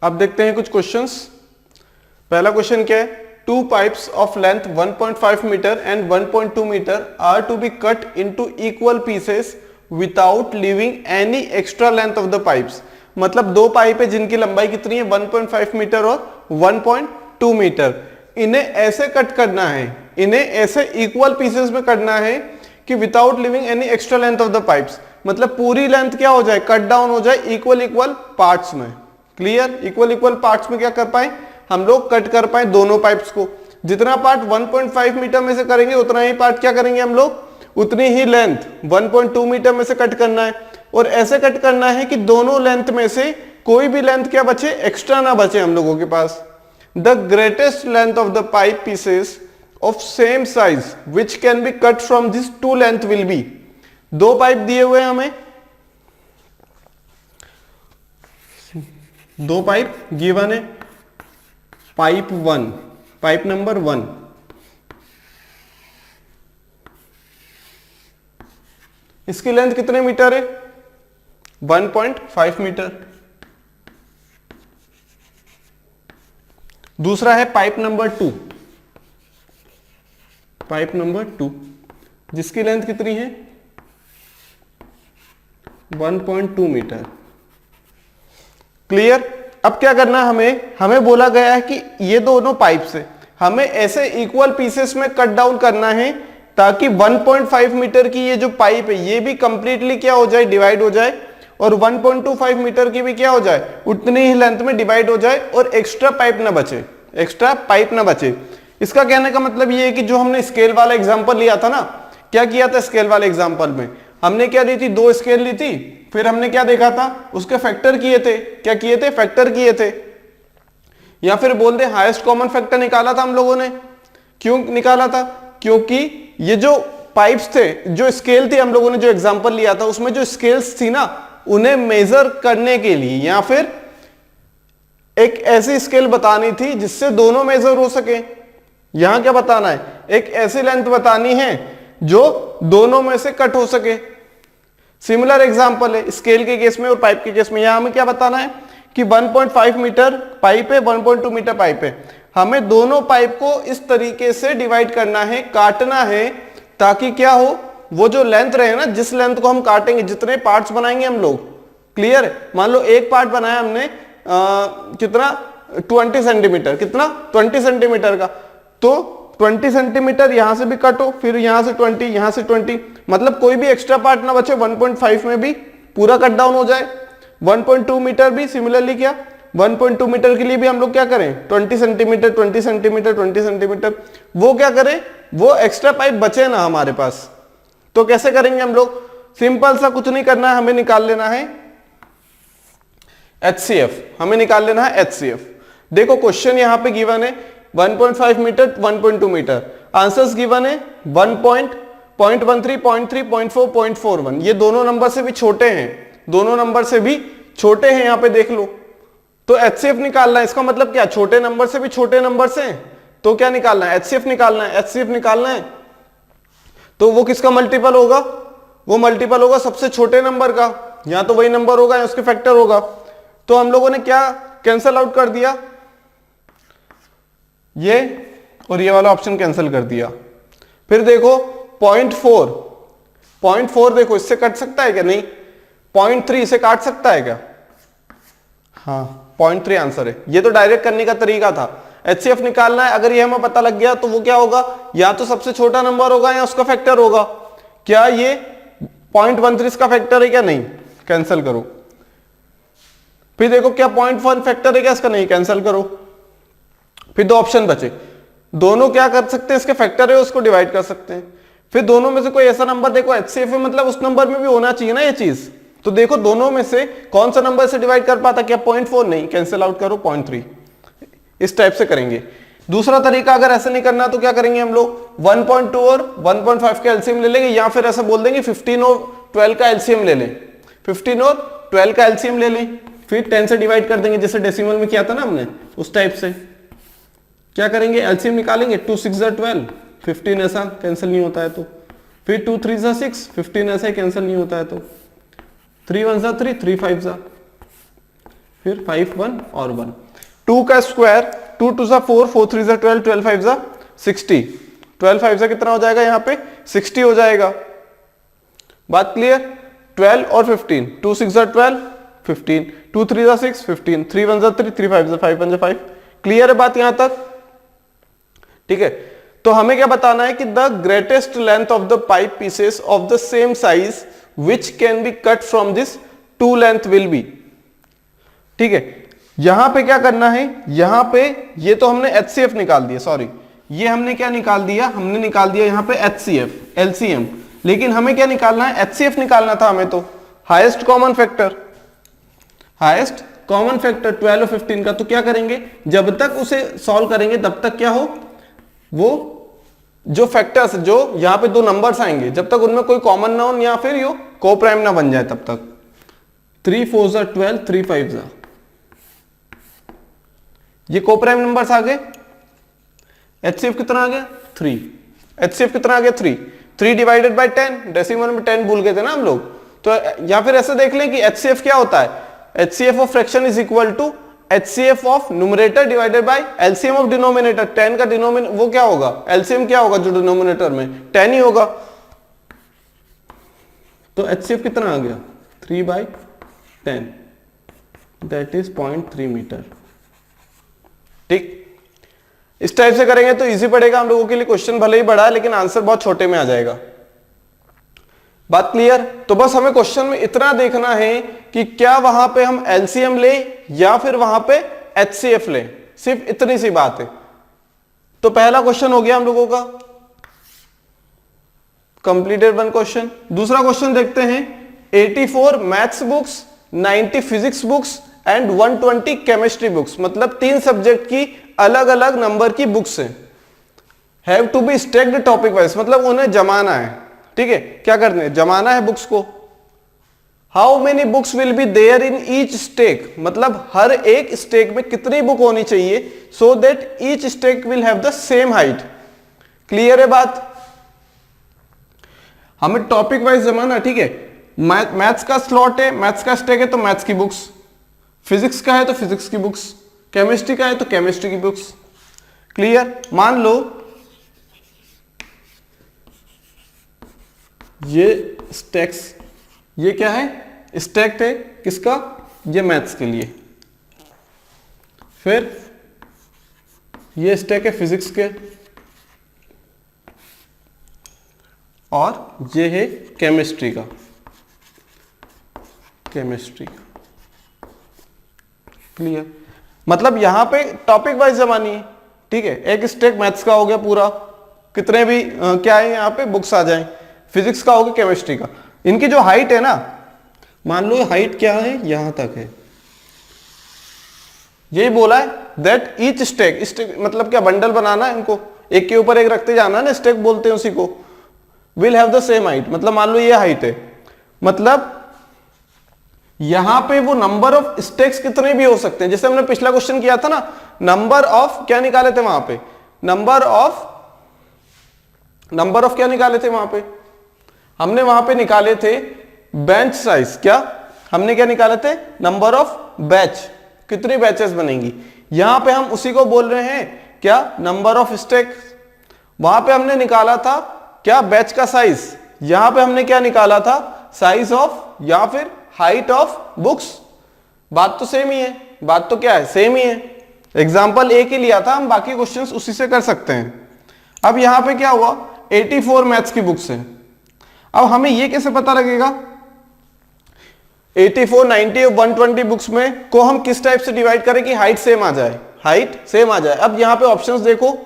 अब देखते हैं कुछ क्वेश्चंस। पहला क्वेश्चन क्या है, two pipes of length 1.5 metre and 1.2 metre are to be cut into equal pieces without leaving any extra length of the pipes. मतलब दो पाइप है जिनकी लंबाई कितनी है 1.5 मीटर और 1.2 मीटर। इन्हें ऐसे कट करना है, इन्हें ऐसे इक्वल पीसेस में करना है कि without leaving any extra length of the pipes. मतलब पूरी लेंथ क्या हो जाए, कट डाउन हो जाए इक्वल इक्वल पार्ट्स में। क्लियर, इक्वल इक्वल पार्ट्स में क्या कर पाए हम लोग, कट कर पाए दोनों पाइप्स को। जितना पार्ट 1.5 मीटर में से करेंगे उतना ही पार्ट क्या करेंगे हम लोग, उतनी ही लेंथ 1.2 मीटर में से कट करना है। और ऐसे कट करना है कि दोनों लेंथ में से कोई भी लेंथ क्या बचे, एक्स्ट्रा ना बचे हम लोगों के पास। The greatest length of the pipe pieces of same size which can be cut from this two length will be. दो पाइप दिए हुए हैं हमें, दो पाइप गिवन है, पाइप 1, पाइप नंबर 1, इसकी लेंथ कितने मीटर है 1.5 मीटर। दूसरा है पाइप नंबर 2, पाइप नंबर 2 जिसकी लेंथ कितनी है 1.2 मीटर। क्लियर। अब क्या करना है हमें बोला गया है कि ये दोनों पाइप से हमें ऐसे इक्वल पीसेस में कट डाउन करना है ताकि 1.5 मीटर की ये जो पाइप है ये भी कंप्लीटली क्या हो जाए, डिवाइड हो जाए, और 1.25 मीटर की भी क्या हो जाए, उतनी ही लेंथ में डिवाइड हो जाए और एक्स्ट्रा पाइप ना बचे, एक्स्ट्रा पाइप ना बचे। इसका कहने का मतलब ये है कि जो हमने स्केल वाला एग्जांपल लिया था ना, क्या किया था स्केल वाले एग्जांपल में, हमने क्या ली थी, दो स्केल ली थी, फिर हमने क्या देखा था, उसके फैक्टर किए थे, क्या किए थे, फैक्टर किए थे, या फिर बोल दे हाईएस्ट कॉमन फैक्टर निकाला था हम लोगों ने। क्यों निकाला था, क्योंकि ये जो पाइप्स थे, जो स्केल थी हम लोगों ने जो एग्जांपल लिया था उसमें जो स्केल्स थी ना, उन्हें मेजर करने के लिए या फिर एक ऐसी स्केल बतानी थी जिससे दोनों मेजर हो सके। यहां क्या बताना है, एक ऐसी लेंथ बतानी है जो दोनों में से कट हो सके। सिमिलर एग्जांपल है स्केल के केस में और पाइप के केस में। यहां हमें क्या बताना है कि 1.5 मीटर पाइप है, 1.2 मीटर पाइप है, हमें दोनों पाइप को इस तरीके से डिवाइड करना है, काटना है, ताकि क्या हो, वो जो लेंथ रहे ना, जिस लेंथ को हम काटेंगे, जितने पार्ट्स बनाएंगे हम लोग, क्लियर है, मान लो एक पार्ट बनाया हमने कितना 20 सेंटीमीटर, कितना 20 सेंटीमीटर का, तो 20 सेंटीमीटर यहां से भी कटो, फिर यहां से 20, यहां से 20, मतलब कोई भी एक्स्ट्रा पार्ट ना बचे, 1.5 में भी पूरा कट डाउन हो जाए। 1.2 मीटर भी सिमिलरली क्या, 1.2 मीटर के लिए भी हम लोग क्या करें, 20 सेंटीमीटर 20 सेंटीमीटर 20 सेंटीमीटर, वो क्या करें, वो एक्स्ट्रा पाइप बचे ना हमारे पास। तो कैसे करेंगे हम लोग, सिंपल सा कुछ नहीं करना है, हमें निकाल लेना है HCF, हमें निकाल लेना है HCF। देखो क्वेश्चन यहां पे गिवन है 1.5 मीटर 1.2 मीटर, आंसर्स गिवन है 1.13, 0.3, 0.4, 0.41, ये दोनों नंबर से भी छोटे हैं, दोनों नंबर से भी छोटे हैं, यहां पे देख लो। तो HCF निकालना है, इसका मतलब क्या, छोटे नंबर से भी छोटे नंबर से, तो क्या निकालना है, HCF निकालना है, HCF निकालना है। तो वो किसका मल्टीपल होगा, वो मल्टीपल होगा सबसे छोटे नंबर का, या तो वही नंबर होगा या उसके फैक्टर होगा। तो हम लोगों ने क्या कैंसल आउट कर दिया, ये और ये वाला ऑप्शन कैंसिल कर दिया। फिर देखो 0.4 देखो इससे कट सकता है क्या, नहीं। 0.3 इसे काट सकता है क्या, हाँ 0.3 आंसर है। ये तो डायरेक्ट करने का तरीका था। HCF निकालना है, अगर ये हमें पता लग गया तो वो क्या होगा, या तो सबसे छोटा नंबर होगा या उसका फैक्टर होगा। क्या ये 0.13 का फैक्टर है क्या, नहीं, कैंसिल करो। फिर देखो क्या 0.1 फैक्टर है क्या इसका, नहीं, कैंसिल करो। फिर दो ऑप्शन बचे, दोनों क्या कर सकते हैं, इसके फैक्टर है उसको डिवाइड कर सकते हैं। फिर दोनों में से कोई ऐसा नंबर देखो, HCF है मतलब उस नंबर में भी होना चाहिए ना ये चीज, तो देखो दोनों में से कौन सा नंबर से डिवाइड कर पाता, क्या 0.4, नहीं, कैंसिल आउट करो 0.3। इस टाइप से करेंगे। दूसरा तरीका अगर ऐसे नहीं करना तो क्या करेंगे हम लोग, 1.2 और 1.5 का एलसीएम ले लेंगे, या फिर ऐसा बोल देंगे 15 और 12 का एलसीएम ले लें, 15 और 12 का एलसीएम ले लें, फिर 10 से डिवाइड कर देंगे, जैसे डेसिमल में किया था ना हमने, उस टाइप से क्या करेंगे, एलसीएम निकालेंगे, 2 6 12, 15 ऐसा कैंसिल नहीं होता है तो, फिर 2 3 6, 15 ऐसा कैंसिल नहीं होता है तो, 3 1 3, 3 5, फिर 5 1 और 1, 2 का स्क्वायर 2 2 सा 4, 4 3 सा 12, 12 5 सा 60, 12 5 सा कितना हो जाएगा यहाँ पे 60 हो जाएगा। बात क्लियर? 12 और 15, 2 6 सा 12, 15, 2 3 सा 6, 15, 3 1 सा 3, 3 5 सा 5 1 सा 5। क्लियर है बात यहां तक? ठीक है, तो हमें क्या बताना है कि the greatest length of the pipe pieces of the same size which can be cut from this two length will be. ठीक है, यहां पे क्या करना है, यहां पे ये तो हमने HCF निकाल दिया, सॉरी ये हमने क्या निकाल दिया, हमने निकाल दिया यहां पे HCF LCM, लेकिन हमें क्या निकालना है, HCF निकालना था हमें, तो highest common factor, highest common factor 12 और 15 का। तो क्या करेंगे, जब तक उसे सॉल्व करेंगे तब तक क्या हो, वो जो फैक्टर्स जो यहां पे दो नंबर्स आएंगे जब तक उनमें कोई कॉमन ना हो या फिर यो कोप्राइम ना बन जाए तब तक। 3 4 सा 12, 3 5 सा, ये कोप्राइम नंबर्स आ गए। HCF कितना आ गया 3, HCF कितना आ गया 3, 3 डिवाइडेड बाय 10, डेसिमल में 10 भूल गए थे ना हम लोग, तो या फिर ऐसे देख लें कि HCF क्या होता है, HCF of fraction is equal to HCF of numerator divided by LCM of denominator. 10 का डिनोमिनेटर वो क्या होगा, LCM क्या होगा जो डिनोमिनेटर में 10 ही होगा, तो HCF कितना आ गया 3/10, दैट इज 0.3 मीटर। ठीक, इस टाइप से करेंगे तो इजी पड़ेगा हम लोगों के लिए, क्वेश्चन भले ही बड़ा है लेकिन आंसर बहुत छोटे में आ जाएगा। बात क्लियर? तो बस हमें क्वेश्चन में इतना देखना है कि क्या वहां पे हम LCM ले या फिर वहां पे HCF ले, सिर्फ इतनी सी बात है। तो पहला क्वेश्चन हो गया हम लोगों का कंप्लीटेड वन क्वेश्चन। दूसरा क्वेश्चन देखते हैं, 84 maths books, 90 physics books and 120 chemistry books, मतलब 3 सब्जेक्ट की अलग अलग नंबर की बुक्स हैं, have to be stacked topic wise, मतलब उन्हें जमाना है। ठीक है, क्या करने हैं, जमाना है बुक्स को। How many books will be there in each stack, मतलब हर एक स्टेक में कितनी बुक होनी चाहिए, so that each stack will have the same height. Clear है बात? हमें टॉपिक वाइज जमाना। ठीक है, मैथ्स का स्लॉट है, मैथ्स का स्टेक है तो मैथ्स की बुक्स, फिजिक्स का है तो फिजिक्स की बुक्स, केमिस्ट्री का है तो केमिस्ट्री की बुक्स। क्लियर? मान लो ये स्टैक्स, ये क्या है, स्टैक्ड है किसका, ये मैथ्स के लिए, फिर ये स्टैक है फिजिक्स के, और ये है केमिस्ट्री का, केमिस्ट्री का। क्लियर? मतलब यहां पे टॉपिक वाइज जमानी है। ठीक है, एक स्टैक मैथ्स का हो गया पूरा, कितने भी क्या है यहां पे बुक्स आ जाएं, फिजिक्स का होगा, केमिस्ट्री का। इनकी जो हाइट है ना, मान लो हाइट क्या है, यहां तक है, यही बोला है दैट ईच स्टैक, स्टैक मतलब क्या, बंडल बनाना है इनको, एक के ऊपर एक रखते जाना ना, स्टैक बोलते हैं उसी को। Will have the same height, मतलब मान लो ये हाइट है, मतलब यहां पे वो नंबर ऑफ स्टैक्स कितने भी हो सकते हैं। जैसे हमने पिछला क्वेश्चन किया था ना, नंबर ऑफ क्या निकाले थे वहां पे, नंबर ऑफ क्या निकाले थे वहां पे, हमने वहां पे निकाले थे बेंच साइज, क्या हमने क्या निकाले थे, नंबर ऑफ बैच, कितनी बैचेस बनेंगी। यहां पे हम उसी को बोल रहे हैं क्या, नंबर ऑफ स्टैक। वहां पे हमने निकाला था क्या, बैच का साइज, यहां पे हमने क्या निकाला था, साइज ऑफ या फिर हाइट ऑफ बुक्स। बात तो सेम ही है, बात तो क्या है, सेम ही है। एग्जाम्पल एक ही लिया था, हम बाकी क्वेश्चंस उसी से कर सकते हैं। अब यहां पे क्या हुआ, 84 मैथ्स की बुक्स है। अब हमें ये कैसे पता लगेगा 84 90 और 120 बुक्स में को हम किस टाइप से डिवाइड करें कि हाइट सेम आ जाए, हाइट सेम आ जाए। अब यहां पे ऑप्शंस देखो,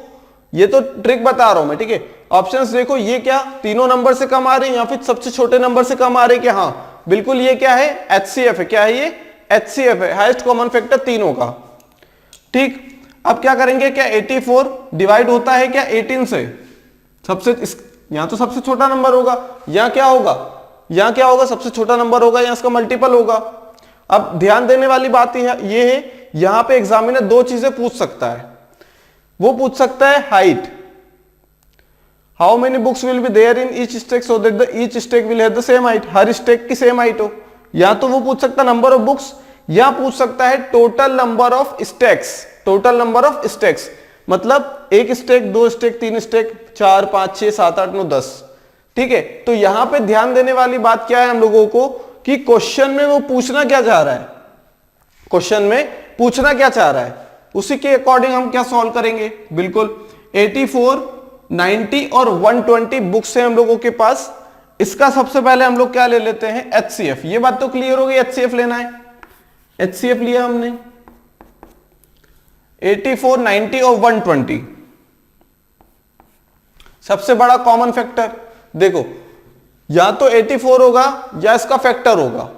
ये तो ट्रिक बता रहा हूं मैं, ठीक है। ऑप्शंस देखो, ये क्या तीनों नंबर से कम आ रहे हैं या फिर सबसे छोटे नंबर से कम आ रहे हैं, क्या, हाँ बिल्कुल ये क्या है, HCF है। क्या है ये, HCF है, हाईएस्ट कॉमन फैक्टर तीनों का। ठीक, अब क्या करेंगे, क्या 84 डिवाइड होता है क्या 18 से, सबसे यहां तो सबसे छोटा नंबर होगा, यहां क्या होगा, यहां क्या होगा, सबसे छोटा नंबर होगा, यहां इसका मल्टीपल होगा। अब ध्यान देने वाली बात ये है, यहां पे एग्जामिनर दो चीजें पूछ सकता है। वो पूछ सकता है height, how many books will be there in each stack so that the each stack will have the same height, हर स्टेक की सेम हाइट हो। या तो वो पूछ सकता नंबर ऑफ बुक्स, या पूछ सकता है total number of stacks, total number of stacks मतलब एक स्टैक, दो स्टैक, तीन स्टैक, 4 5 6 7 8 9 10। ठीक है, तो यहां पे ध्यान देने वाली बात क्या है हम लोगों को कि क्वेश्चन में वो पूछना क्या चाह रहा है, क्वेश्चन में पूछना क्या चाह रहा है, उसी के अकॉर्डिंग हम क्या सॉल्व करेंगे। बिल्कुल 84, 90 और 120 बुक्स है हम लोगों के पास। इसका सबसे पहले हम लोग क्या ले लेते हैं, HCF। ये बात तो क्लियर हो गई, HCF लेना है। HCF लिया हमने 84, 90 और 120। सबसे बड़ा कॉमन फैक्टर देखो, या तो 84 होगा या इसका फैक्टर होगा।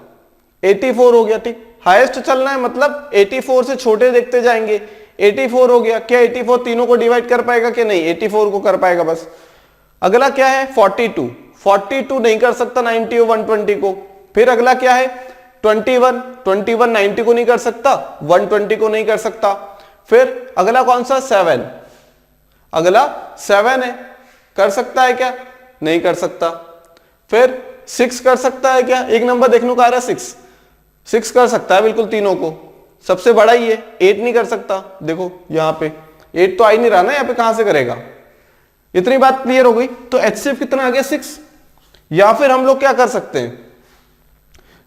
84 हो गया, ठीक, हाईएस्ट चलना है मतलब 84 से छोटे देखते जाएंगे। 84 हो गया, क्या 84 तीनों को डिवाइड कर पाएगा कि नहीं, 84 को कर पाएगा बस। अगला क्या है 42, 42 नहीं कर सकता 90 और 120 को। फिर अगला क्या है 21, 21 90 को नहीं कर सकता, 120 को नहीं कर सकता। फिर अगला कौन सा 7, अगला 7 है, कर सकता है क्या, नहीं कर सकता। फिर 6 कर सकता है क्या, एक नंबर देखने को आ रहा है 6 कर सकता है बिल्कुल तीनों को, सबसे बड़ा ही है। 8 नहीं कर सकता, देखो यहां पे 8 तो आ ही नहीं रहा ना, यहां पे कहां से करेगा। इतनी बात क्लियर हो गई। तो HCF कितना आ गया 6। या फिर हम लोग क्या कर सकते हैं,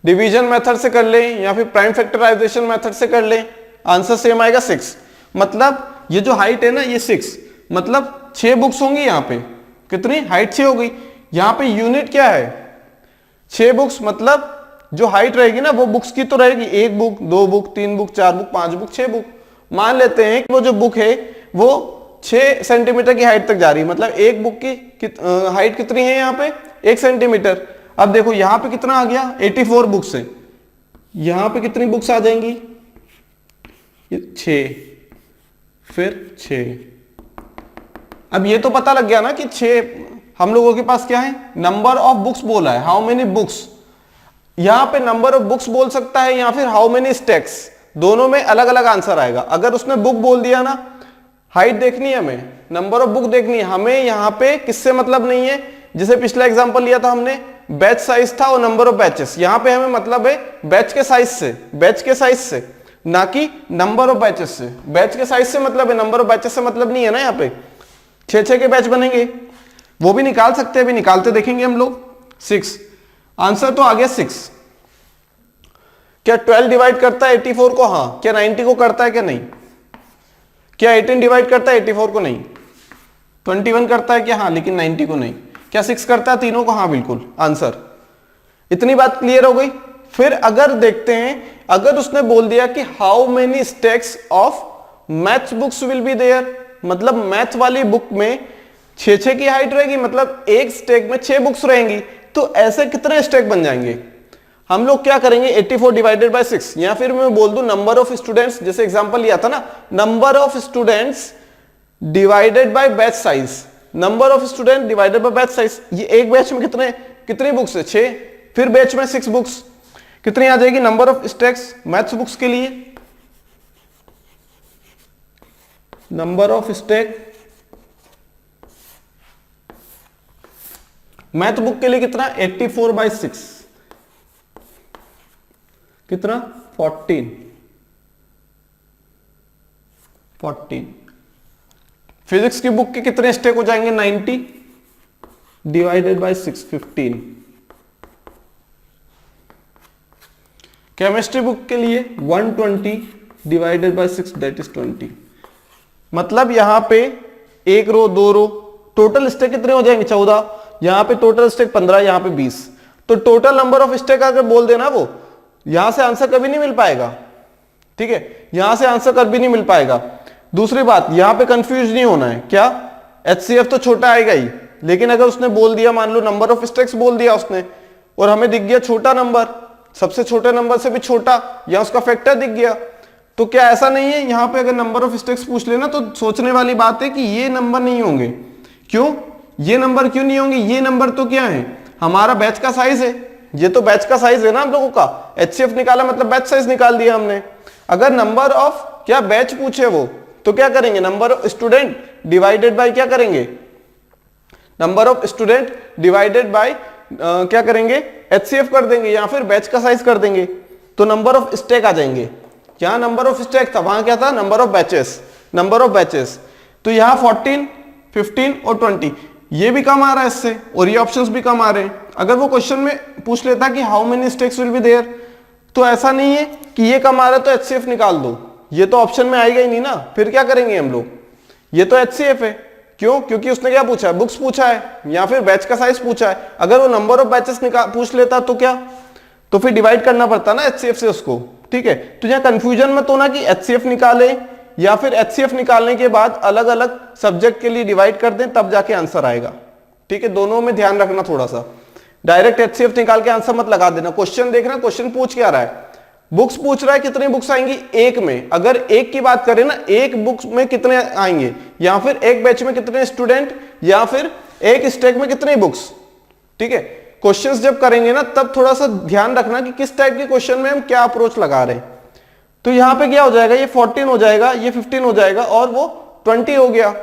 डिवीजन मेथड से कर लें या फिर प्राइम फैक्टराइजेशन मेथड से कर लें, आंसर सेम आएगा 6। मतलब ये जो हाइट है ना ये 6, मतलब 6 बुक्स होंगी यहां पे। कितनी हाइट 6 हो गई। यहां पे यूनिट क्या है 6 बुक्स, मतलब जो हाइट रहेगी ना वो बुक्स की तो रहेगी, 1 book, 2 book, 3 book, 4 book, 5 book, 6 book. मान लेते हैं कि वो जो बुक है वो 6 सेंटीमीटर की हाइट तक जा रही है, मतलब एक बुक की हाइट कितनी है यहाँ पे 1 सेंटीमीटर। अब देखो यहाँ पे कितना आ गया 84 बुक्स है, यहाँ पे कितनी बुक्स आ जाएंगी 6, फिर 6। अब ये तो पता लग गया ना कि 6 हम लोगों के पास क्या है, नंबर ऑफ बुक्स बोला है, हाउ मेनी बुक्स। यहां पे नंबर ऑफ बुक्स बोल सकता है या फिर हाउ मेनी स्टैक्स, दोनों में अलग अलग आंसर आएगा। अगर उसने बुक बोल दिया ना, हाइट देखनी है हमें, नंबर ऑफ बुक देखनी है हमें, यहां पे किससे मतलब नहीं है। जैसे पिछला एग्जांपल लिया था हमने, बैच साइज था और नंबर ऑफ बैचेस, यहां पे हमें मतलब है बैच के साइज से, बैच के साइज से, ना कि नंबर ऑफ बैचेस से। बैच के साइज से मतलब है, नंबर ऑफ बैचेस से मतलब नहीं है ना। यहाँ पे 6 के बैच बनेंगे, वो भी निकाल सकते हैं, भी निकालते देखेंगे हम लोग। 6 आंसर तो आ गया 6। क्या 12 डिवाइड करता है 84 को, हाँ। क्या 90 को करता है क्या, नहीं। क्या 18 डिवाइड करता है 84 को, नहीं। 21 करता है क्या, हाँ, लेकिन 90 को नहीं। क्या 6 करता है तीनों को, हाँ बिल्कुल आंसर। इतनी बात क्लियर हो गई। फिर अगर देखते हैं, अगर उसने बोल दिया कि how many stacks of maths books will be there, मतलब मैथ वाली बुक में 6 की हाइट रहेगी, मतलब एक स्टैक में 6 बुक्स रहेंगी, तो ऐसे कितने स्टैक बन जाएंगे। हम लोग क्या करेंगे 84 डिवाइडेड बाय 6, या फिर मैं बोल दूं नंबर ऑफ स्टूडेंट्स, जैसे एग्जांपल लिया था ना, number of students divided by batch size, number of student divided by batch size. ये एक बैच में कितनी बुक्स है 6, फिर बैच में 6 बुक्स, कितनी आ जाएगी number of stacks maths books के लिए, number of stack math book के लिए कितना 84 बाय 6, कितना 14। फिजिक्स की बुक के कितने स्टेक हो जाएंगे 90 डिवाइडेड बाय 6 15। केमिस्ट्री बुक के लिए 120 डिवाइडेड बाय 6 दैट इज 20। मतलब यहां पे 1 रो 2 रो, टोटल स्टेक कितने हो जाएंगे 14, यहां पे टोटल स्टेक 15, यहां पे 20। तो टोटल नंबर ऑफ स्टेक अगर बोल देना, वो यहां से आंसर कभी नहीं मिल पाएगा। ठीक है, यहां से आंसर कभी नहीं मिल पाएगा। दूसरी बात, यहां पे कंफ्यूज नहीं होना है, क्या HCF तो छोटा आएगा ही, लेकिन अगर उसने बोल दिया, मान लो नंबर ऑफ स्टेक्स बोल दिया उसने, और हमें दिख गया छोटा नंबर, सबसे छोटे नंबर से भी छोटा, या उसका फैक्टर दिख गया, तो क्या ऐसा नहीं है यहां पे अगर नंबर ऑफ स्टेक्स पूछ लेना तो सोचने वाली बात है कि ये नंबर नहीं होंगे। क्यों ये नंबर क्यों नहीं होंगे, ये नंबर तो क्या है हमारा बैच का साइज है, ये तो बैच का साइज है ना हम लोगों का। HCF निकाला मतलब बैच साइज निकाल दिया हमने। अगर नंबर ऑफ क्या बैच पूछे वो, तो क्या करेंगे number of student divided by क्या करेंगे, number of student divided by क्या करेंगे HCF कर देंगे, या फिर बैच का साइज कर देंगे। तो नंबर ऑफ स्टैक आ जाएंगे। यहाँ नंबर ऑफ स्टैक था, वहां क्या था, number of batches, number of batches. तो यहाँ 14, 15 और 20, ये भी कम आ रहा है इससे, और ये ऑप्शंस भी कम आ रहे हैं। अगर वो क्वेश्चन में पूछ लेता कि how many stacks will be there, तो ऐसा नहीं है कि ये कम आ रहा है तो HCF निकाल दो, ये तो ऑप्शन में आएगा ही नहीं ना, फिर क्या करेंगे हम लोग, ये तो HCF है। क्यों? क्योंकि उसने क्या पूछा है, बुक्स पूछा है या फिर बैच का साइज पूछा है। अगर वो नंबर ऑफ बैचेस पूछ लेता तो क्या, तो फिर डिवाइड करना पड़ता ना HCF से उसको, ठीक है। तो यहाँ कंफ्यूजन मत होना कि HCF निकाले या फिर HCF निकालने के बाद अलग अलग सब्जेक्ट के लिए डिवाइड कर दें तब जाके आंसर आएगा, ठीक है। दोनों में ध्यान रखना थोड़ा सा, डायरेक्ट HCF निकाल के आंसर मत लगा देना। क्वेश्चन देखना, क्वेश्चन पूछ क्या रहा है, बुक्स पूछ रहा है कितनी बुक्स आएंगी एक में। अगर एक की बात करें ना, एक बुक्स में कितने आएंगे, या फिर एक बैच में कितने स्टूडेंट, या फिर एक स्टैक में कितनी बुक्स, ठीक है। क्वेश्चंस जब करेंगे ना तब थोड़ा सा ध्यान रखना कि किस टाइप के क्वेश्चन में हम क्या अप्रोच लगा रहे हैं। तो यहां पे क्या हो जाएगा, ये 14 हो जाएगा, ये 15 हो जाएगा, और वो 20 हो गया।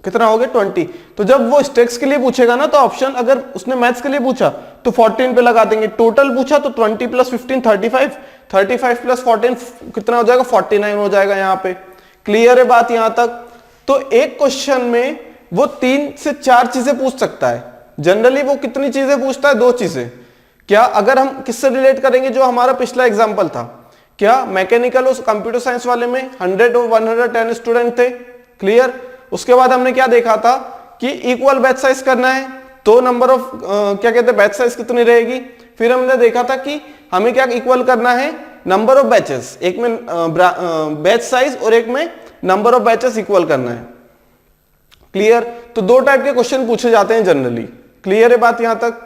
कितना हो गया, 20। तो जब वो स्टैक्स के लिए पूछेगा ना, तो ऑप्शन अगर उसने मैथ्स के लिए पूछा तो 14 पे लगा देंगे, टोटल पूछा तो 20 प्लस 15 35, 35 प्लस 14 कितना हो जाएगा, 49 हो जाएगा। यहाँ पे क्लियर है बात यहां तक। तो एक क्वेश्चन में वो 3 से 4 चीजें पूछ सकता है। जनरली वो कितनी चीजें पूछता है, 2 चीजें। क्या, अगर हम किससे रिलेट करेंगे, जो हमारा पिछला एग्जाम्पल था, क्या मैकेनिकल और कंप्यूटर साइंस वाले में 100 और 110 स्टूडेंट थे, क्लियर। उसके बाद हमने क्या देखा था कि इक्वल बैच साइज करना है, तो नंबर ऑफ क्या कहते हैं, बैच साइज कितनी रहेगी। फिर हमने देखा था कि हमें क्या इक्वल करना है, नंबर ऑफ बैचेस, एक में बैच साइज और एक में नंबर ऑफ बैचेस इक्वल करना है, क्लियर। तो 2 टाइप के क्वेश्चन पूछे जाते हैं जनरली, क्लियर है बात यहां तक।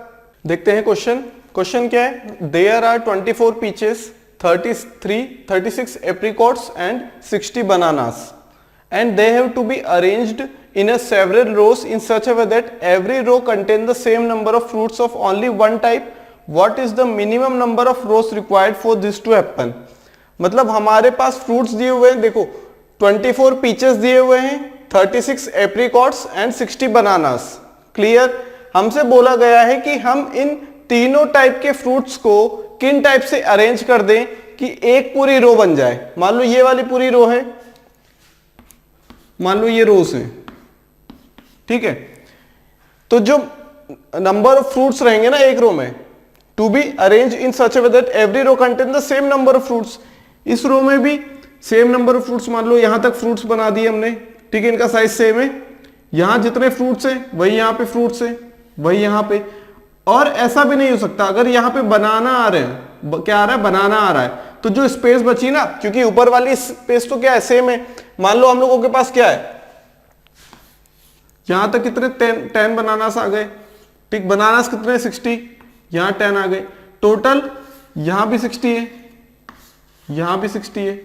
देखते हैं क्वेश्चन। क्वेश्चन क्या है, there are 24 peaches, 36 apricots and 60 bananas, and they have to be arranged in a several rows in such a way that every row contains the same number of fruits of only one type. What is the minimum number of rows required for this to happen? मतलब हमारे पास fruits दिए हुए हैं, देखो 24 peaches दिए हुए हैं, 36 apricots and 60 bananas, clear. हमसे बोला गया है कि हम इन तीनों टाइप के फ्रूट्स को किन टाइप से अरेंज कर दें कि एक पूरी रो बन जाए। मान लो ये वाली पूरी रो है, मान लो ये रोज है, ठीक है। तो जो नंबर ऑफ फ्रूट्स रहेंगे ना एक रो में, to be arrange in such a way that every row contain the same number of fruits. इस रो में भी सेम नंबर ऑफ फ्रूट्स, मान लो यहां तक फ्रूट्स बना दिए हमने, ठीक है, इनका साइज सेम है। यहां जितने फ्रूट्स हैं वही यहां पे फ्रूट्स है, वही यहां पे। और ऐसा भी नहीं हो सकता, अगर यहां पे बनाना आ रहे हैं, क्या आ रहा है, बनाना आ रहा है, तो जो स्पेस बची ना, क्योंकि ऊपर वाली स्पेस तो क्या है, सेम है। मान लो हम लोगों के पास क्या है, यहां तक कितने 10 बनानास आ गए, ठीक, बनानास कितने 60, यहां 10 आ गए, टोटल यहां भी 60 है, यहां भी 60 है,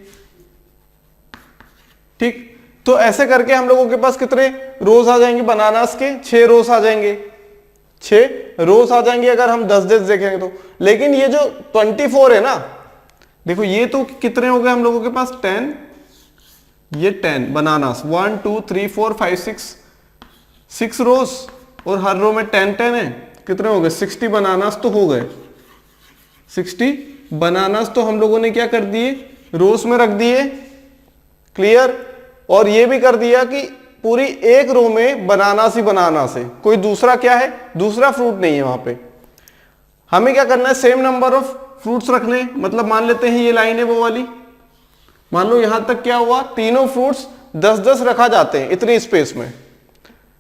ठीक। तो ऐसे करके हम लोगों के पास कितने रोज आ जाएंगे बनानास के, 6 रोज आ जाएंगे, 6 रोज आ जाएंगे अगर हम 10 देखेंगे तो। लेकिन ये जो 24 है ना, देखो ये तो कितने हो गए हम लोगों के पास, 10, ये 10 बनानास, 1 2 3 4 5 6 रोज, और हर रो में 10 है, कितने हो गए, 60 बनानास तो हो गए। 60 बनानास तो हम लोगों ने क्या कर दिए, रोज में रख दिए, क्लियर। और ये भी कर दिया कि पूरी एक रो में बनानास ही बनानास है, कोई दूसरा क्या है, दूसरा फ्रूट नहीं है वहां पे। हमें क्या करना है, सेम नंबर ऑफ फ्रूट्स रखने, मतलब मान लेते हैं ये लाइन है वो वाली, मान लो यहां तक क्या हुआ, तीनों फ्रूट्स 10-10 रखा जाते हैं इतनी स्पेस में,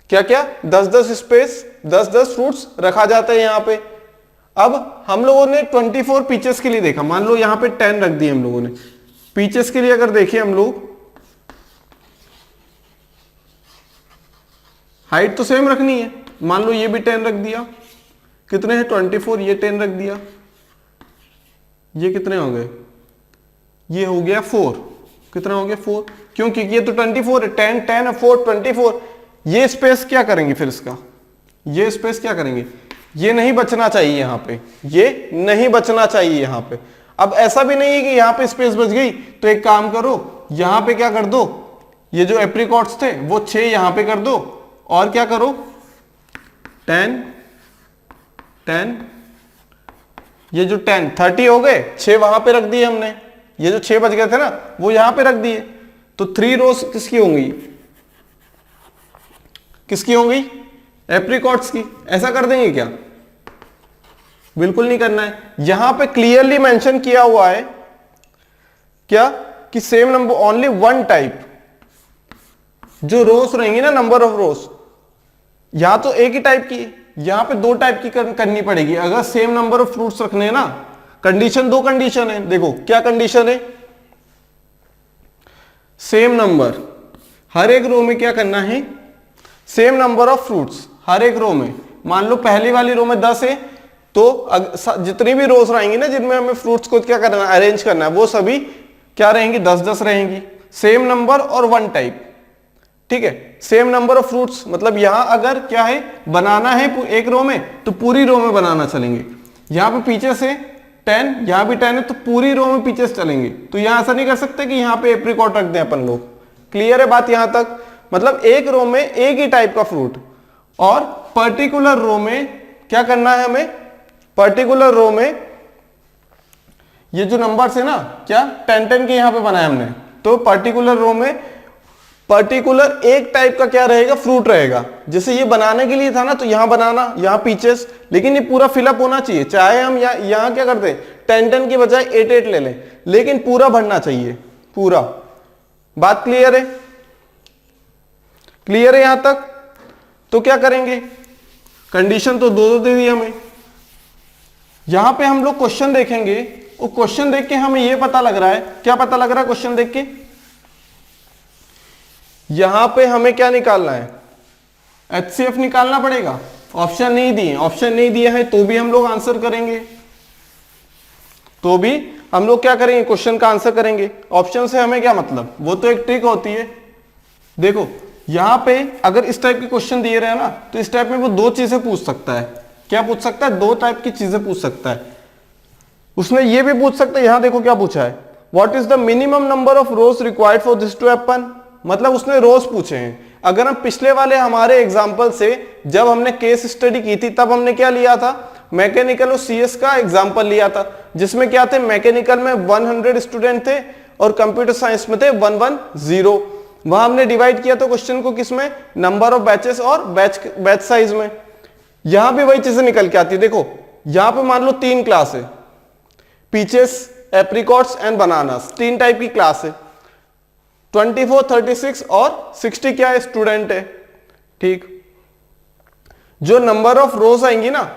क्या क्या 10-10 स्पेस, 10-10 फ्रूट्स रखा जाता है यहां पे। अब हम लोगों ने 24 पीचेस के लिए देखा, मान लो यहां पे 10 रख दिए हम लोगों ने। पीचेस के लिए अगर देखें हम लोग, हाइट तो सेम रखनी है, मान लो ये भी 10 रख दिया, कितने हैं 24, ये 10 रख दिया, ये कितने हो गए, ये हो गया 4, कितना हो गया 4, क्योंकि ये तो 24 है, 10 10 4 24। ये स्पेस क्या करेंगे फिर इसका, ये स्पेस क्या करेंगे, ये नहीं बचना चाहिए यहां पे, ये नहीं बचना चाहिए यहां पे। अब ऐसा भी नहीं है कि यहां पे स्पेस बच गई, तो एक काम करो, यहां पे क्या कर दो, ये जो एप्रिकॉट्स थे वो 6 यहां पे कर दो, और क्या करो 10 10 ये जो 10 30 हो गए, 6 वहां पे रख दिए हमने, ये जो 6 बच गए थे ना वो यहां पे रख दिए, तो 3 रोज किसकी होंगी, किसकी होंगी, एप्रिकॉट्स की। ऐसा कर देंगे क्या, बिल्कुल नहीं करना है। यहां पे क्लियरली मेंशन किया हुआ है क्या कि same number only one type, जो रोज रहेंगी ना नंबर ऑफ रोज, यहां तो एक ही टाइप की, यहां पे 2 टाइप की करनी पड़ेगी अगर सेम नंबर ऑफ फ्रूट्स रखने हैं ना। कंडीशन 2 कंडीशन है, देखो क्या कंडीशन है, सेम नंबर, हर एक रो में क्या करना है, सेम नंबर ऑफ फ्रूट्स हर एक रो में। मान लो पहली वाली रो में 10 है, तो जितनी भी रोज रहेंगी ना जिनमें हमें फ्रूट्स को क्या करना है, अरेंज करना है, वो सभी क्या रहेंगी, 10-10 रहेंगी, सेम नंबर और वन टाइप। ठीक है, सेम नंबर ऑफ फ्रूट्स मतलब यहां अगर क्या है, बनाना है एक रो में तो पूरी रो में बनाना चलेंगे। यहां पे पीछे से 10, यहां भी 10 है तो पूरी रो में पीछे से चलेंगे। तो यहां ऐसा नहीं कर सकते कि यहां पे एप्रिकॉट रख दें अपन लोग। क्लियर है बात यहां तक, मतलब एक रो में एक ही टाइप का फ्रूट, और पर्टिकुलर रो में क्या करना है हमें, पर्टिकुलर रो में ये जो नंबर्स है ना, क्या 10-10 के यहां पे बनाए हमने, तो पर्टिकुलर रो में पर्टिकुलर एक टाइप का क्या रहेगा, फ्रूट रहेगा। जैसे ये बनाने के लिए था ना, तो यहां बनाना, यहां पीचेस, लेकिन ये पूरा फिलअप होना चाहिए। चाहे हम यहां क्या करते हैं, 10-10 की बजाय 8-8 ले लें, लेकिन पूरा भरना चाहिए, पूरा। बात क्लियर है, क्लियर है यहां तक। तो क्या करेंगे, कंडीशन तो 2 दे दी हमें। यहां पे हम लोग क्वेश्चन देखेंगे, वो क्वेश्चन देख के हमें ये पता लग रहा है, क्या पता लग रहा है क्वेश्चन देख के, यहां पे हमें क्या निकालना है, HCF निकालना पड़ेगा। ऑप्शन नहीं दिए, ऑप्शन नहीं दिए हैं तो भी हम लोग आंसर करेंगे, तो भी हम लोग क्या करेंगे, क्वेश्चन का आंसर करेंगे। ऑप्शन से हमें क्या मतलब, वो तो एक ट्रिक होती है। देखो यहां पे अगर इस टाइप के क्वेश्चन दिए रहे ना, तो इस टाइप में वो 2 चीजें पूछ सकता है। क्या पूछ सकता है, 2 टाइप की चीजें पूछ सकता है। उसने ये भी पूछ सकता है, यहां देखो क्या पूछा है, what is the minimum number of rows required for this to happen, मतलब उसने रोज पूछे हैं। अगर हम पिछले वाले हमारे एग्जाम्पल से जब हमने केस स्टडी की थी, तब हमने क्या लिया था, मैकेनिकल और CS का एग्जाम्पल लिया था, जिसमें क्या थे, मैकेनिकल में 100 स्टूडेंट थे और कंप्यूटर साइंस में थे 110। वहां हमने डिवाइड किया था क्वेश्चन को किसमें, नंबर ऑफ बैचेस और बैच साइज में। यहां भी वही चीजें निकल के आती है। देखो यहां पे मान लो 3 क्लास है, peaches, apricots and bananas, 3 type की क्लास है। 24, 36 और 60 क्या है, स्टूडेंट है। ठीक, जो नंबर ऑफ रोज आएंगी ना,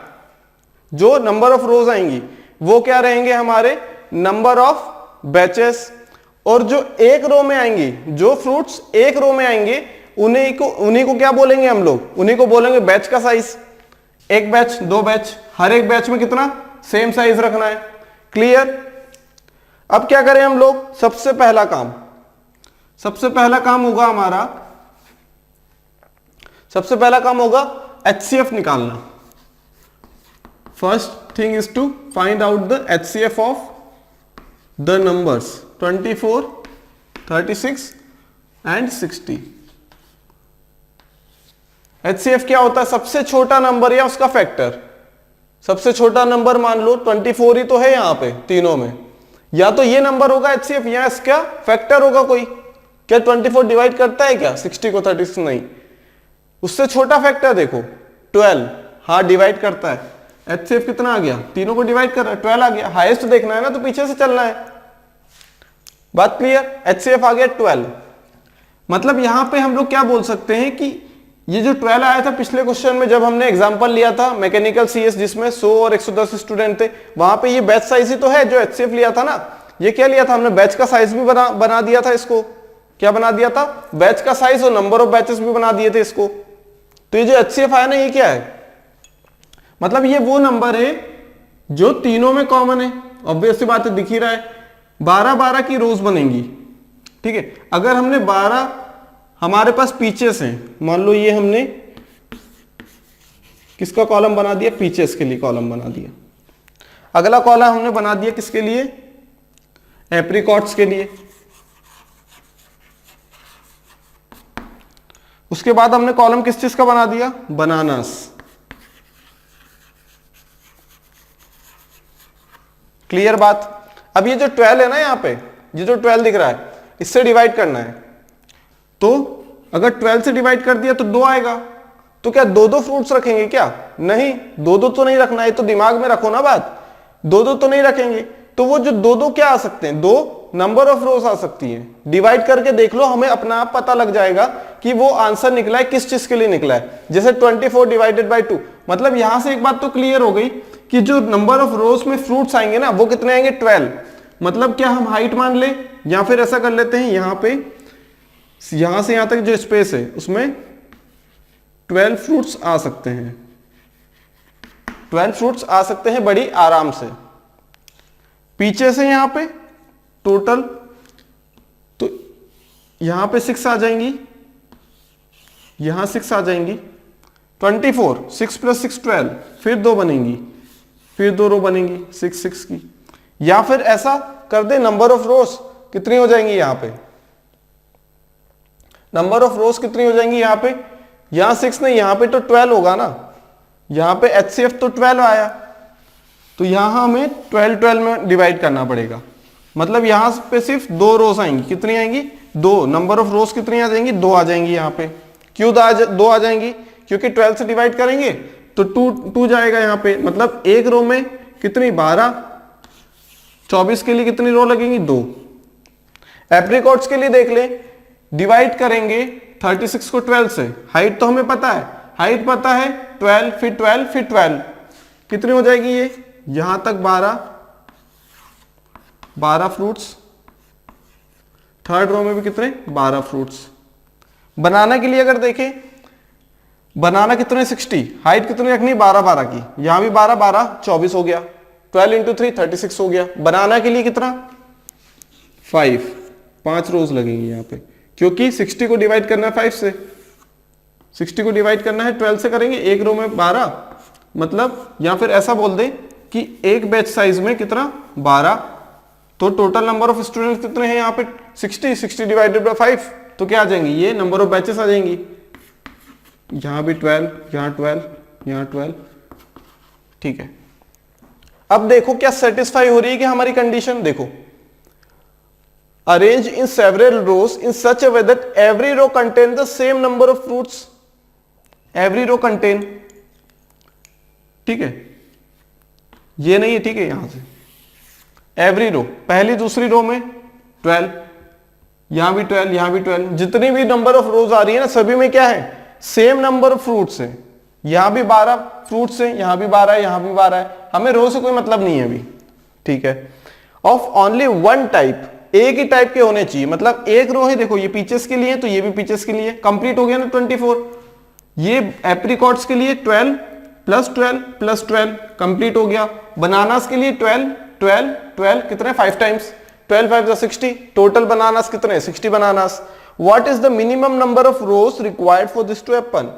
जो नंबर ऑफ रोज आएंगी वो क्या रहेंगे हमारे, नंबर ऑफ बैचेस। और जो एक रो में आएंगी, जो फ्रूट्स एक रो में आएंगे, उन्हीं को क्या बोलेंगे हम लोग, उन्हीं को बोलेंगे बैच का साइज। एक बैच, 2 बैच, हर एक बैच में कितना, सेम साइज रखना है। क्लियर। अब क्या करें हम लोग, सबसे पहला काम होगा हमारा, सबसे पहला काम होगा HCF निकालना। First thing is to find out the HCF of the numbers 24, 36 and 60। HCF क्या होता है, सबसे छोटा नंबर या उसका फैक्टर। सबसे छोटा नंबर मान लो 24 ही तो है यहां पे तीनों में, या तो ये नंबर होगा HCF, या इसका फैक्टर होगा कोई। क्या 24 डिवाइड करता है क्या 60 को 36? नहीं, उससे छोटा फैक्टर देखो 12, हाँ डिवाइड करता है। HCF कितना आ गया, तीनों को डिवाइड कर रहा है, 12 आ गया। हाईएस्ट देखना है ना, तो पीछे से चलना है। बात क्लियर। HCF आ गया 12। मतलब यहां पे हम लोग क्या बोल सकते हैं कि ये जो 12 आया था पिछले क्वेश्चन में, जब हमने एग्जांपल लिया था मैकेनिकल CS जिसमें 100 और 110 स्टूडेंट थे, वहां पे ये बैच साइज ही तो है जो HCF लिया था ना। ये क्या लिया था हमने, बैच का साइज भी बना दिया था इसको। क्या बना दिया था, बैच का साइज, और नंबर ऑफ बैचेस भी बना दिए थे इसको। तो ये जो HCF आया ना, ये क्या है, मतलब ये वो नंबर है जो तीनों में कॉमन है। ऑब्वियस सी बात है, दिख ही रहा है। 12-12 की रोज बनेंगी। ठीक है, अगर हमने 12, हमारे पास पीचेस हैं, मान लो ये हमने किसका कॉलम बना दिया, पीचेस के लिए कॉलम बना दिया। अगला कॉलम हमने बना दिया किसके लिए, एप्रिकॉट्स के लिए। उसके बाद हमने कॉलम किस चीज का बना दिया, बनानास। क्लियर बात। अब ये जो 12 है ना, यहाँ पे ये जो 12 दिख रहा है, इससे डिवाइड करना है। तो अगर 12 से डिवाइड कर दिया तो 2 आएगा। तो क्या दो दो फ्रूट्स रखेंगे क्या? नहीं, दो दो तो नहीं रखना है, तो दिमाग में रखो ना बात, दो दो तो नहीं रखेंगे। तो वो जो दो दो क्या आ सकते हैं, दो नंबर ऑफ रोज आ सकती है। डिवाइड करके देख लो, हमें अपना आप पता लग जाएगा कि वो आंसर निकला है किस चीज के लिए निकला है। जैसे 24 डिवाइडेड बाई 2, मतलब यहां से एक बात तो क्लियर हो गई कि जो नंबर ऑफ रोज में फ्रूट्स आएंगे ना, वो कितने आएंगे? 12। मतलब क्या हम हाइट मान ले, या फिर ऐसा कर लेते हैं, यहां पे यहां से यहां तक जो स्पेस है उसमें 12 फ्रूट्स आ सकते हैं। 12 फ्रूट्स आ सकते हैं बड़ी आराम से। पीछे से यहां पे टोटल तो यहां पे 6 आ जाएंगी, यहां 6 आ जाएंगी। 24, 6 + 6 12, फिर 2 बनेंगी, फिर 2 रो बनेंगी 6 6 की। या फिर ऐसा कर दे, नंबर ऑफ रोज कितनी हो जाएंगी यहां पे, नंबर ऑफ रोज कितनी हो जाएंगी यहां पे, यहां 6 नहीं, यहां पे तो 12 होगा ना, यहां पे HCF तो 12 आया, तो यहां हमें 12 12 में डिवाइड करना पड़ेगा। मतलब यहां पे सिर्फ 2 रोज आएंगी, कितनी आएंगी? 2। नंबर ऑफ रोज कितनी आ जाएंगी? 2 आ जाएंगी यहां पे। क्यों 2 आ जाएंगी? क्योंकि 12 से डिवाइड करेंगे तो 2 जाएगा यहां पे। मतलब एक रो में कितनी? 12। 24 के लिए कितनी रो लगेंगी? 2। एप्रिकॉट्स के लिए देख ले, डिवाइड करेंगे 36 को 12 से। हाइट तो हमें पता है, हाइट पता है 12, फिर 12, फिर 12, कितनी हो जाएगी ये? यहां तक 12 फ्रूट्स। थर्ड रो में भी कितने? 12 फ्रूट्स। बनाना के लिए अगर देखें, बनाना कितने? 60। हाइट कितनी रखनी? 12 12 की। यहां भी 12 12, 24 हो गया। 12 × 3 36 हो गया। बनाना के लिए कितना? 5 रोज लगेंगी यहां पे, क्योंकि 60 को डिवाइड करना है 5 से, 60 को डिवाइड करना है 12 से करेंगे। एक रो में 12, मतलब या फिर ऐसा बोल दे कि एक बैच साइज में कितना? 12। तो टोटल नंबर ऑफ स्टूडेंट्स कितने हैं यहाँ पे? 60। 60 डिवाइडेड बाय 5, तो क्या आ जाएंगी? ये नंबर ऑफ बैचेस आ जाएंगी। यहां भी 12, यहां 12, यहां 12। ठीक है, अब देखो क्या सेटिस्फाई हो रही है कि हमारी कंडीशन। देखो, arrange in several rows in such a way that every row contain the same number of fruits. Every row contain, ठीक है, ये नहीं है, ठीक है। यहां से एवरी रो, पहली दूसरी रो में 12, यहां भी 12, यहां भी 12, जितनी भी नंबर ऑफ रोज आ रही है ना, सभी में क्या है? सेम नंबर ऑफ फ्रूट्स है। यहां भी 12 फ्रूट्स है, यहां भी 12 है, यहां भी 12 है। हमें रो से कोई मतलब नहीं है अभी, ठीक है। ऑफ ओनली वन टाइप, एक ही टाइप के होने चाहिए। मतलब एक रो है, देखो ये पीचेस के लिए, तो ये भी पीचेस के लिए। कंप्लीट हो गया ना 24। ये एप्रिकॉट्स के लिए 12 + 12 + 12 कंप्लीट हो गया। बनानास के लिए 12 12 12, कितने? 5 टाइम्स। 12 5 = 60। टोटल बनानास कितने? 60 bananas. What is the minimum number of rows required for this to happen?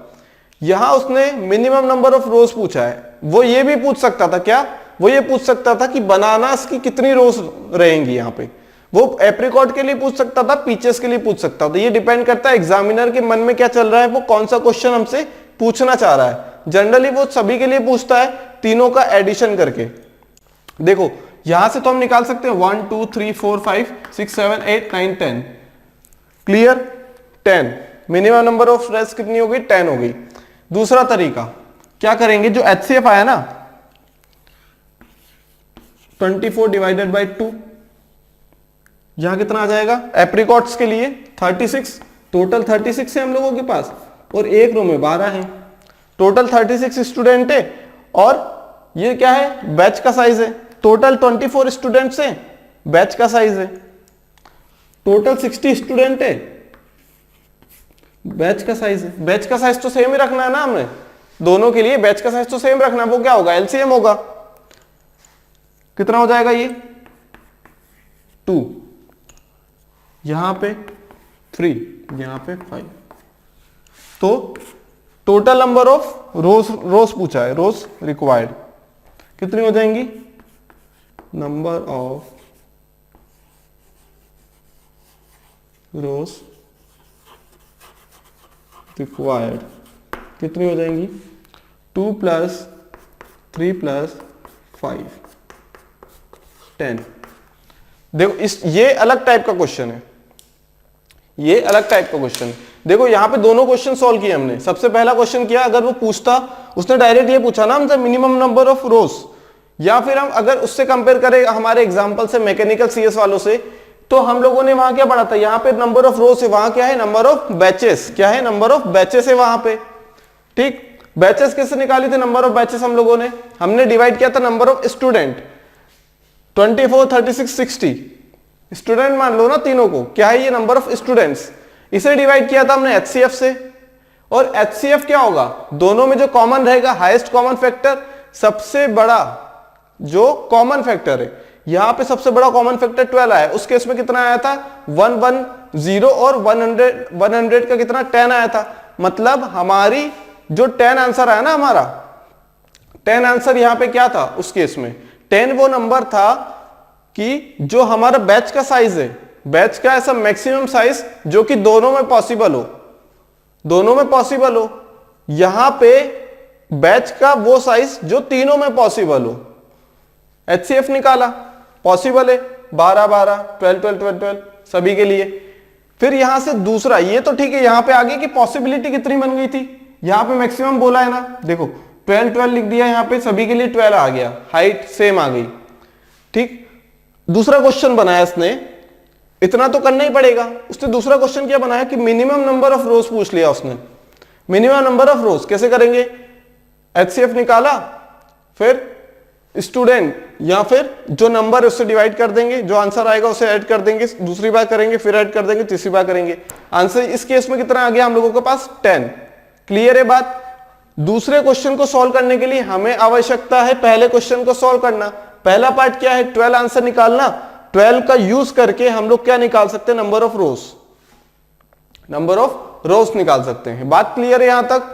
यहां उसने मिनिमम नंबर ऑफ रोज पूछा है। वो ये भी पूछ सकता था, क्या? वो ये पूछ सकता था कि बनानास की कितनी रोज रहेंगी यहां पे। वो एप्रिकॉट के लिए पूछ सकता था, पीचेस के लिए पूछ सकता था। ये डिपेंड करता है एग्जामिनर के मन में क्या चल रहा है, वो कौन सा क्वेश्चन हमसे पूछना चाह रहा है। जनरली वो सभी के लिए पूछता है, तीनों का एडिशन करके। देखो यहां से तो हम निकाल सकते हैं 1 2 3 4 5 6 7 8 9 10। Clear? 10 minimum number of rows कितनी हो गई? 10 हो गई। दूसरा तरीका क्या करेंगे? जो HCF आया ना 24 डिवाइडेड बाई 2, यहां कितना आ जाएगा? एप्रिकॉट्स के लिए 36, टोटल 36 है हम लोगों के पास, और एक रो में 12 है। टोटल 36 स्टूडेंट है, और ये क्या है? बैच का साइज है। टोटल 24 स्टूडेंट्स हैं, बैच का साइज है। टोटल 60 स्टूडेंट है, बैच का साइज है। बैच का साइज तो सेम ही रखना है ना हमने, दोनों के लिए बैच का साइज तो सेम रखना है। वो क्या होगा? LCM होगा। कितना हो जाएगा ये? 2, यहां पे 3, यहां पे 5। तो टोटल नंबर ऑफ रोज पूछा है, रोज रिक्वायर्ड कितनी हो जाएंगी? नंबर ऑफ रोज रिक्वायर्ड कितनी हो जाएंगी? 2 + 3 + 5। 10। देखो इस ये अलग टाइप का क्वेश्चन है, ये अलग टाइप का क्वेश्चन है। देखो यहाँ पे दोनों क्वेश्चन सॉल्व किए हमने। सबसे पहला क्वेश्चन किया, अगर वो पूछता, उसने डायरेक्ट ये पूछा ना हमसे मिनिमम नंबर ऑफ रोज, या फिर हम अगर उससे कंपेयर करें हमारे एग्जांपल से मैकेनिकल सीएस वालों से, तो हम लोगों ने वहां क्या पढ़ा था, यहाँ पे नंबर ऑफ रोज है, वहां क्या है नंबर ऑफ बैचेस, क्या है नंबर ऑफ बैचेस है वहां पे। ठीक, बैचेस कैसे निकाली थी नंबर ऑफ बैचेस हम लोगों ने, हमने डिवाइड किया था नंबर ऑफ स्टूडेंट, 24, 36, 60 स्टूडेंट मान लो ना तीनों को, क्या है ये नंबर ऑफ स्टूडेंट्स। इसे डिवाइड किया था हमने एचसीएफ से, और एचसीएफ क्या होगा, दोनों में जो कॉमन रहेगा हाईएस्ट कॉमन फैक्टर, सबसे बड़ा जो कॉमन फैक्टर है, यहां पे सबसे बड़ा कॉमन फैक्टर 12 आया। उस केस में कितना आया था 110 और 100 का कितना 10 आया था। मतलब हमारी जो 10 आंसर आया ना, हमारा 10 आंसर यहां पे क्या था उस केस में, 10 वो नंबर था कि जो हमारा बैच का साइज है, बैच का ऐसा मैक्सिमम साइज जो कि दोनों में पॉसिबल हो, दोनों में पॉसिबल हो। यहां पे बैच का वो साइज जो तीनों में पॉसिबल हो। एचसीएफ निकाला, पॉसिबल है 12, 12, 12, 12, 12, 12 सभी के लिए। फिर यहां से दूसरा, ये तो ठीक है, यहां पे आगे की पॉसिबिलिटी कितनी बन गई थी, यहां पे मैक्सिमम बोला है ना, देखो 12, 12 लिख दिया, यहां पे सभी के लिए 12 आ गया, हाइट सेम आ गई। ठीक, दूसरा क्वेश्चन बनाया इसने, इतना तो करना ही पड़ेगा। उसने दूसरा क्वेश्चन क्या बनाया कि मिनिमम नंबर ऑफ रोज पूछ लिया उसने। मिनिमम नंबर ऑफ रोज कैसे करेंगे, एचसीएफ निकाला, फिर स्टूडेंट या फिर जो नंबर है उससे डिवाइड कर देंगे, जो आंसर आएगा उसे ऐड कर देंगे, दूसरी बार करेंगे, फिर ऐड कर देंगे, तीसरी बार करेंगे। आंसर इस केस में कितना आ गया हम लोगों के पास 10। क्लियर है बात। दूसरे क्वेश्चन को सॉल्व करने के लिए हमें आवश्यकता है पहले क्वेश्चन को सॉल्व करना। पहला पार्ट क्या है, 12 आंसर निकालना। 12 का यूज करके हम लोग क्या निकाल सकते हैं, number of rose, number of रोज निकाल सकते हैं। बात क्लियर है यहां तक।